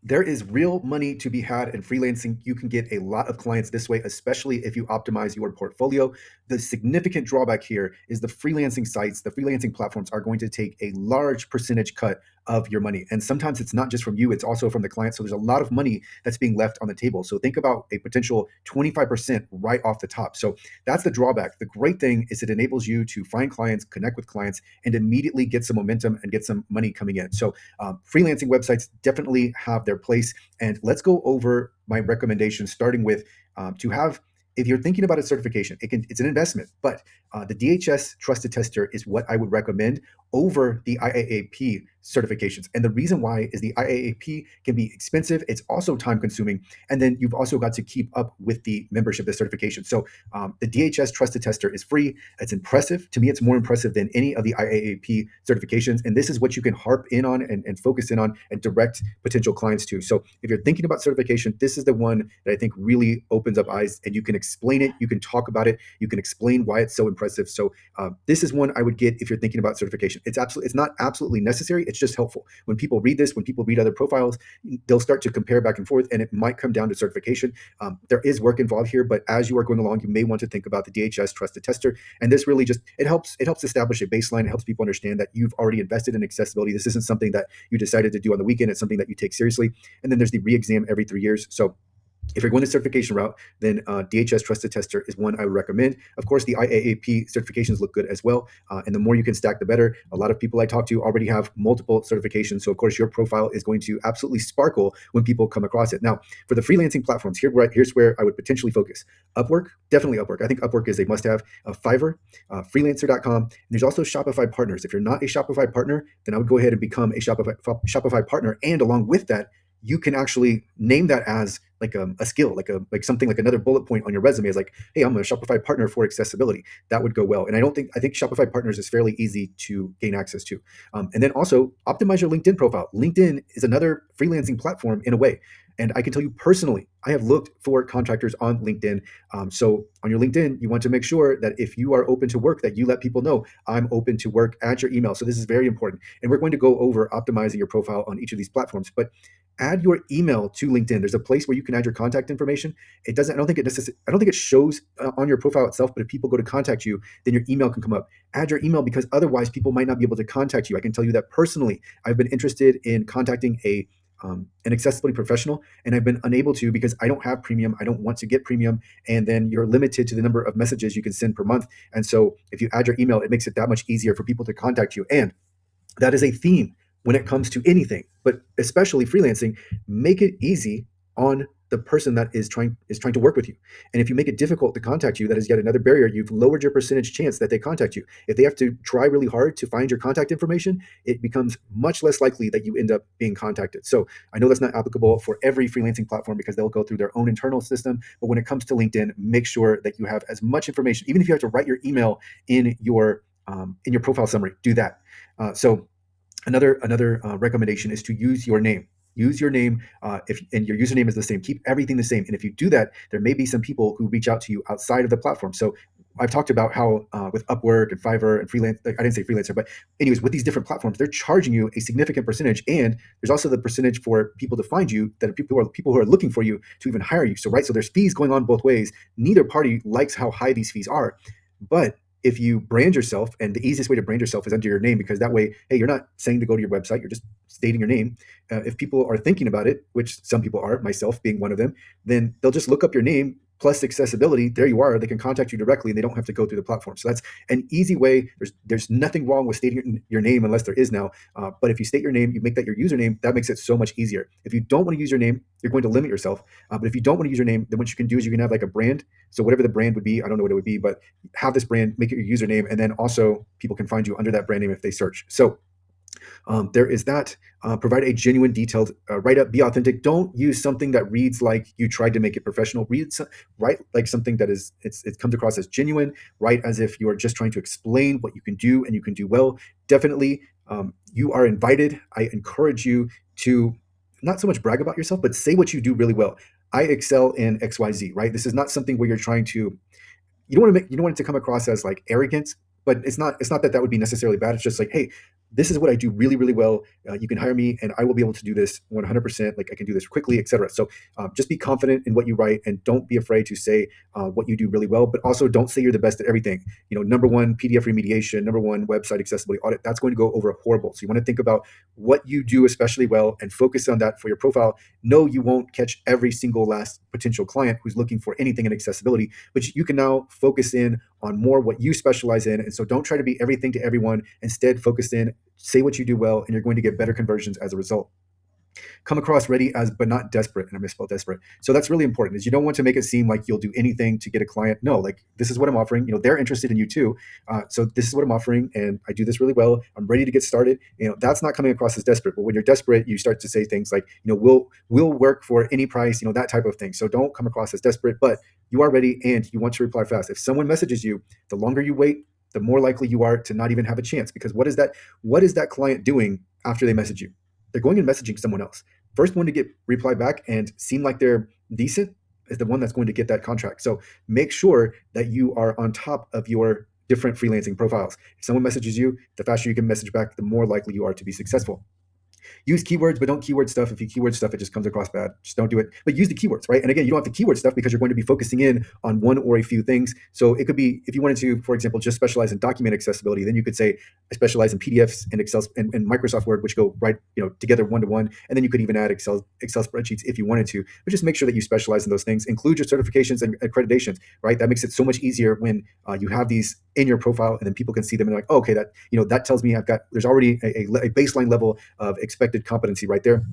There is real money to be had in freelancing. You can get a lot of clients this way, especially if you optimize your portfolio. The significant drawback here is the freelancing sites, the freelancing platforms are going to take a large percentage cut of your money. And sometimes it's not just from you, it's also from the client. So there's a lot of money that's being left on the table. So think about a potential 25% right off the top. So that's the drawback. The great thing is it enables you to find clients, connect with clients, and immediately get some momentum and get some money coming in. So freelancing websites definitely have their place. And let's go over my recommendations, starting with to have. If you're thinking about a certification, it's an investment, but the DHS Trusted Tester is what I would recommend over the IAAP certifications. And the reason why is the IAAP can be expensive. It's also time consuming. And then you've also got to keep up with the membership, the certification. So the DHS Trusted Tester is free. It's impressive. To me, it's more impressive than any of the IAAP certifications. And this is what you can harp in on and focus in on and direct potential clients to. So if you're thinking about certification, this is the one that I think really opens up eyes, and you can explain it. You can talk about it. You can explain why it's so impressive. So this is one I would get if you're thinking about certification. It's not absolutely necessary. It's just helpful. When people read this, when people read other profiles, they'll start to compare back and forth, and it might come down to certification. There is work involved here, but as you are going along, you may want to think about the DHS Trusted Tester. And this really just it helps establish a baseline. It helps people understand that you've already invested in accessibility. This isn't something that you decided to do on the weekend. It's something that you take seriously. And then there's the re-exam every 3 years. So if you're going the certification route, then DHS Trusted Tester is one I would recommend. Of course, the IAAP certifications look good as well. And the more you can stack, the better. A lot of people I talk to already have multiple certifications. So, of course, your profile is going to absolutely sparkle when people come across it. Now, for the freelancing platforms, here's where I would potentially focus. Upwork, definitely Upwork. I think Upwork is a must-have. Fiverr, freelancer.com. And there's also Shopify partners. If you're not a Shopify partner, then I would go ahead and become a Shopify partner. And along with that, you can actually name that as like a skill, like something like another bullet point on your resume is like, hey, I'm a Shopify partner for accessibility. That would go well. And I think Shopify partners is fairly easy to gain access to. And then also optimize your LinkedIn profile. LinkedIn is another freelancing platform in a way. And I can tell you personally, I have looked for contractors on LinkedIn. So on your LinkedIn, you want to make sure that if you are open to work, that you let people know I'm open to work. Add your email. So this is very important. And we're going to go over optimizing your profile on each of these platforms. But add your email to LinkedIn. There's a place where you can add your contact information. It doesn't. I don't think it shows on your profile itself. But if people go to contact you, then your email can come up. Add your email because otherwise people might not be able to contact you. I can tell you that personally. I've been interested in contacting an accessibility professional, and I've been unable to because I don't have premium. I don't want to get premium, and then you're limited to the number of messages you can send per month. And so, if you add your email, it makes it that much easier for people to contact you. And that is a theme when it comes to anything, but especially freelancing. Make it easy on the person that is trying to work with you. And if you make it difficult to contact you, that is yet another barrier. You've lowered your percentage chance that they contact you. If they have to try really hard to find your contact information, it becomes much less likely that you end up being contacted. So I know that's not applicable for every freelancing platform because they'll go through their own internal system. But when it comes to LinkedIn, make sure that you have as much information, even if you have to write your email in your profile summary, do that. So another recommendation is to use your name. Use your name. If and your username is the same, keep everything the same. And if you do that, there may be some people who reach out to you outside of the platform. So I've talked about how with Upwork and Fiverr and freelance, like, I didn't say freelancer, but anyways, with these different platforms, they're charging you a significant percentage, and there's also the percentage for people to find you that are people who are looking for you to even hire you. So right, so there's fees going on both ways. Neither party likes how high these fees are, but if you brand yourself, and the easiest way to brand yourself is under your name, because that way, hey, you're not saying to go to your website, you're just stating your name. If people are thinking about it, which some people are, myself being one of them, then they'll just look up your name plus accessibility. There you are. They can contact you directly, and they don't have to go through the platform. So that's an easy way. There's nothing wrong with stating your name unless there is now. But if you state your name, you make that your username. That makes it so much easier. If you don't want to use your name, you're going to limit yourself. But if you don't want to use your name, then what you can do is you can have like a brand. So whatever the brand would be, I don't know what it would be, but have this brand, make it your username, and then also people can find you under that brand name if they search. So there is that. Provide a genuine, detailed write up. Be authentic. Don't use something that reads like you tried to make it professional. Write like something that it comes across as genuine. Write as if you are just trying to explain what you can do and you can do well. Definitely, you are invited. I encourage you to not so much brag about yourself, but say what you do really well. I excel in XYZ. Right. This is not something where you're trying to. You don't want it to come across as like arrogance, but it's not that would be necessarily bad. It's just like, hey, this is what I do really, really well. You can hire me and I will be able to do this 100%. Like I can do this quickly, etc. So just be confident in what you write and don't be afraid to say what you do really well, but also don't say you're the best at everything. Number one, PDF remediation, number one, website accessibility audit, that's going to go over horrible. So you want to think about what you do especially well and focus on that for your profile. No, you won't catch every single last potential client who's looking for anything in accessibility, but you can now focus in on more what you specialize in. And so don't try to be everything to everyone. Instead, focus in, say what you do well, and you're going to get better conversions as a result. Come across ready as but not desperate, and I misspelled desperate. So that's really important, is you don't want to make it seem like you'll do anything to get a client. No, like, this is what I'm offering. They're interested in you too. So this is what I'm offering, and I do this really well. I'm ready to get started. That's not coming across as desperate. But when you're desperate, you start to say things like, we'll work for any price, that type of thing. So don't come across as desperate, but you are ready and you want to reply fast. If someone messages you, the longer you wait, the more likely you are to not even have a chance. Because what is that client doing after they message you? They're going and messaging someone else. First one to get reply back and seem like they're decent is the one that's going to get that contract. So make sure that you are on top of your different freelancing profiles. If someone messages you, the faster you can message back, the more likely you are to be successful. Use keywords, but don't keyword stuff. If you keyword stuff, it just comes across bad. Just don't do it. But use the keywords, right? And again, you don't have to keyword stuff because you're going to be focusing in on one or a few things. So it could be, if you wanted to, for example, just specialize in document accessibility, then you could say, I specialize in PDFs and Excel and Microsoft Word, which go right, together one to one. And then you could even add Excel spreadsheets if you wanted to. But just make sure that you specialize in those things. Include your certifications and accreditations, right? That makes it so much easier when you have these in your profile, and then people can see them and like, oh, okay, that tells me there's already a baseline level of expected competency right there.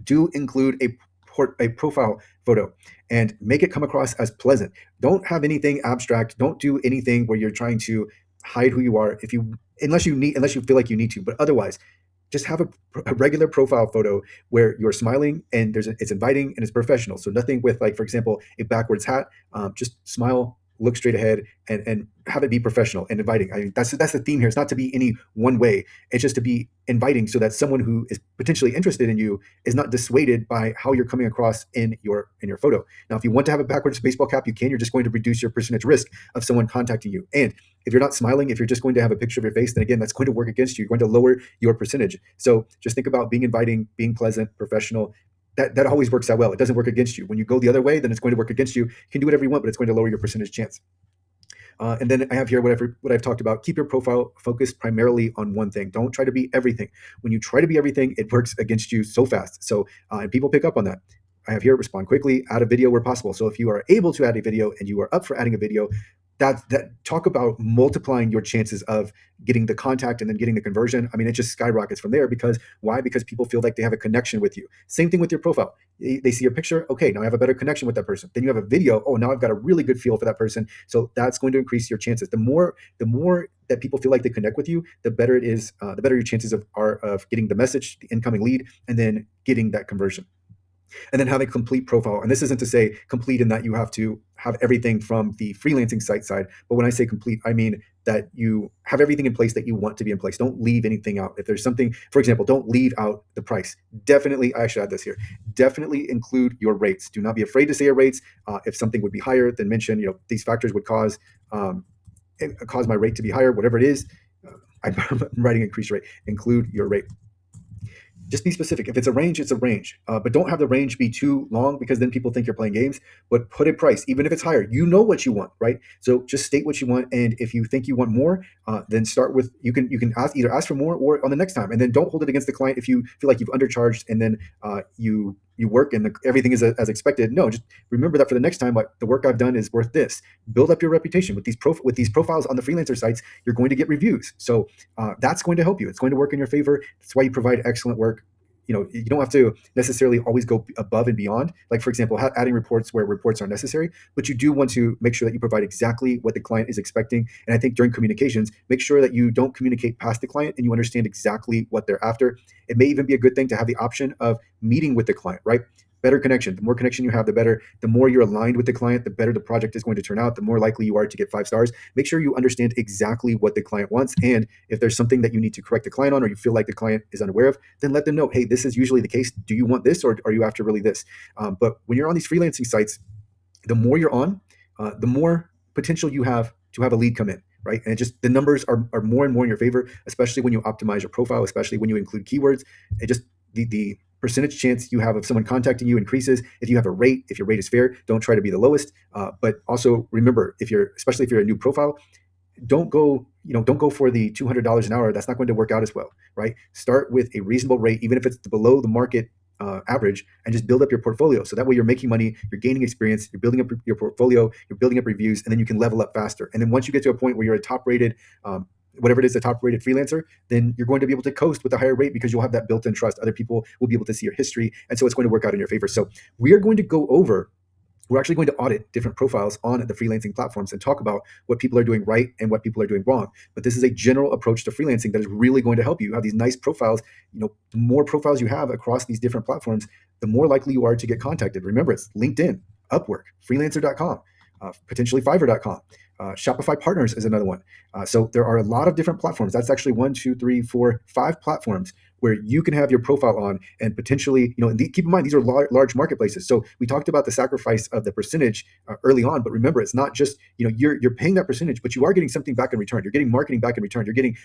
Do include a profile photo and make it come across as pleasant. Don't have anything abstract. Don't do anything where you're trying to hide who you are, unless you feel like you need to. But otherwise, just have a regular profile photo where you're smiling and it's inviting and it's professional. So nothing with, like, for example, a backwards hat. Just smile, look straight ahead, and have it be professional and inviting. I mean, that's the theme here. It's not to be any one way. It's just to be inviting, so that someone who is potentially interested in you is not dissuaded by how you're coming across in your photo. Now, if you want to have a backwards baseball cap, you can. You're just going to reduce your percentage risk of someone contacting you. And if you're not smiling, if you're just going to have a picture of your face, then again, that's going to work against you. You're going to lower your percentage. So just think about being inviting, being pleasant, professional. That always works out well. It doesn't work against you. When you go the other way, then it's going to work against you. You can do whatever you want, but it's going to lower your percentage chance. And then I have here what I've talked about. Keep your profile focused primarily on one thing. Don't try to be everything. When you try to be everything, it works against you so fast. So and people pick up on that. I have here, respond quickly, add a video where possible. So if you are able to add a video and you are up for adding a video, that talk about multiplying your chances of getting the contact and then getting the conversion. I mean, it just skyrockets from there. Because why? Because people feel like they have a connection with you. Same thing with your profile. They see your picture. Okay, now I have a better connection with that person. Then you have a video. Oh, now I've got a really good feel for that person. So that's going to increase your chances. The more that people feel like they connect with you, the better it is. The better your chances are of getting the message, the incoming lead, and then getting that conversion. And then have a complete profile. And this isn't to say complete in that you have to have everything from the freelancing site side. But when I say complete, I mean that you have everything in place that you want to be in place. Don't leave anything out. If there's something, for example, don't leave out the price. Definitely, I should add this here. Definitely include your rates. Do not be afraid to say your rates. If something would be higher, then mention, these factors would cause my rate to be higher, whatever it is. I'm writing increase rate. Include your rate. Just be specific. If it's a range, it's a range. But don't have the range be too long, because then people think you're playing games. But put a price, even if it's higher. You know what you want, right? So just state what you want. And if you think you want more, then start with, you can either ask for more or on the next time. And then don't hold it against the client if you feel like you've undercharged and then you work and everything is as expected. No, just remember that for the next time, like, the work I've done is worth this. Build up your reputation with these profiles on the freelancer sites. You're going to get reviews, so that's going to help you. It's going to work in your favor. That's why you provide excellent work. You don't have to necessarily always go above and beyond. Like, for example, adding reports where reports are necessary, but you do want to make sure that you provide exactly what the client is expecting. And I think during communications, make sure that you don't communicate past the client and you understand exactly what they're after. It may even be a good thing to have the option of meeting with the client, right? Better connection. The more connection you have, the better. The more you're aligned with the client, the better the project is going to turn out, the more likely you are to get 5 stars. Make sure you understand exactly what the client wants. And if there's something that you need to correct the client on, or you feel like the client is unaware of, then let them know, hey, this is usually the case. Do you want this, or are you after really this? But when you're on these freelancing sites, the more you're on, the more potential you have to have a lead come in. right? And it just, the numbers are more and more in your favor, especially when you optimize your profile, especially when you include keywords. It just, the percentage chance you have of someone contacting you increases. If you have a rate, if your rate is fair, don't try to be the lowest. But also remember, if you're, especially if you're a new profile, don't go for the $200 an hour. That's not going to work out as well, right? Start with a reasonable rate, even if it's below the market average, and just build up your portfolio. So that way you're making money, you're gaining experience, you're building up your portfolio, you're building up reviews, and then you can level up faster. And then once you get to a point where you're a top rated, whatever it is, a top rated freelancer, then you're going to be able to coast with a higher rate because you'll have that built-in trust. Other people will be able to see your history. And so it's going to work out in your favor. So we are going to go over, we're actually going to audit different profiles on the freelancing platforms and talk about what people are doing right and what people are doing wrong. But this is a general approach to freelancing that is really going to help you. You have these nice profiles. The more profiles you have across these different platforms, the more likely you are to get contacted. Remember, it's LinkedIn, Upwork, freelancer.com, potentially Fiverr.com. Shopify Partners is another one. So there are a lot of different platforms. That's actually 1, 2, 3, 4, 5 platforms where you can have your profile on, and potentially, keep in mind, these are large marketplaces. So we talked about the sacrifice of the percentage early on, but remember, it's not just, you're paying that percentage, but you are getting something back in return. You're getting marketing back in return. You're getting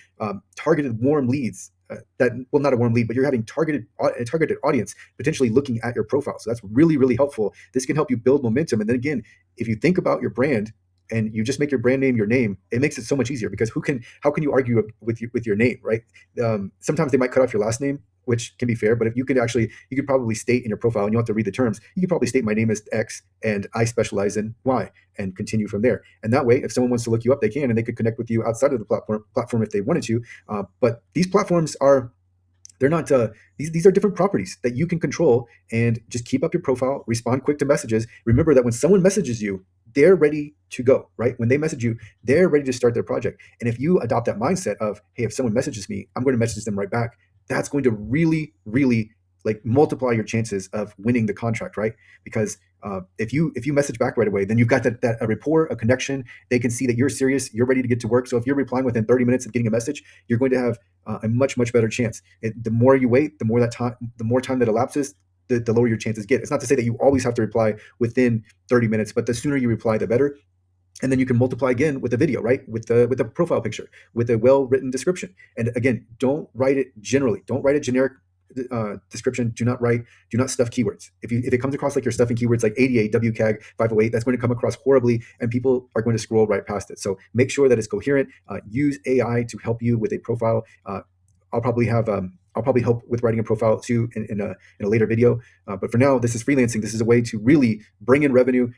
targeted warm leads. Not a warm lead, but you're having a targeted audience potentially looking at your profile. So that's really, really helpful. This can help you build momentum. And then again, if you think about your brand, and you just make your brand name your name, it makes it so much easier, because how can you argue with your name, right? Sometimes they might cut off your last name, which can be fair, but if you could probably state in your profile, and you don't have to read the terms, you could probably state, my name is X and I specialize in Y, and continue from there. And that way, if someone wants to look you up, they can, and they could connect with you outside of the platform if they wanted to. But these platforms they're not these are different properties that you can control, and just keep up your profile, respond quick to messages. Remember that when someone messages you, they're ready to go, right? When they message you, they're ready to start their project. And if you adopt that mindset of, hey, if someone messages me, I'm going to message them right back, that's going to really, really like multiply your chances of winning the contract, right? Because if you message back right away, then you've got that a rapport, a connection. They can see that you're serious, you're ready to get to work. So if you're replying within 30 minutes of getting a message, you're going to have a much, much better chance. The more you wait, the more time that elapses, the lower your chances get. It's not to say that you always have to reply within 30 minutes, but the sooner you reply, the better. And then you can multiply again with a video, right? With the profile picture, with a well-written description. And again, don't write it generally. Don't write a generic description. Do not stuff keywords. If it comes across like you're stuffing keywords like ADA, WCAG, 508, that's going to come across horribly, and people are going to scroll right past it. So make sure that it's coherent. Use AI to help you with a profile. I'll probably help with writing a profile too in a later video. But for now, this is freelancing. This is a way to really bring in revenue.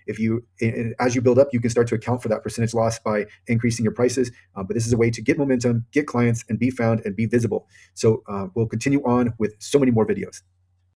As you build up, you can start to account for that percentage loss by increasing your prices. But this is a way to get momentum, get clients, and be found and be visible. So we'll continue on with so many more videos.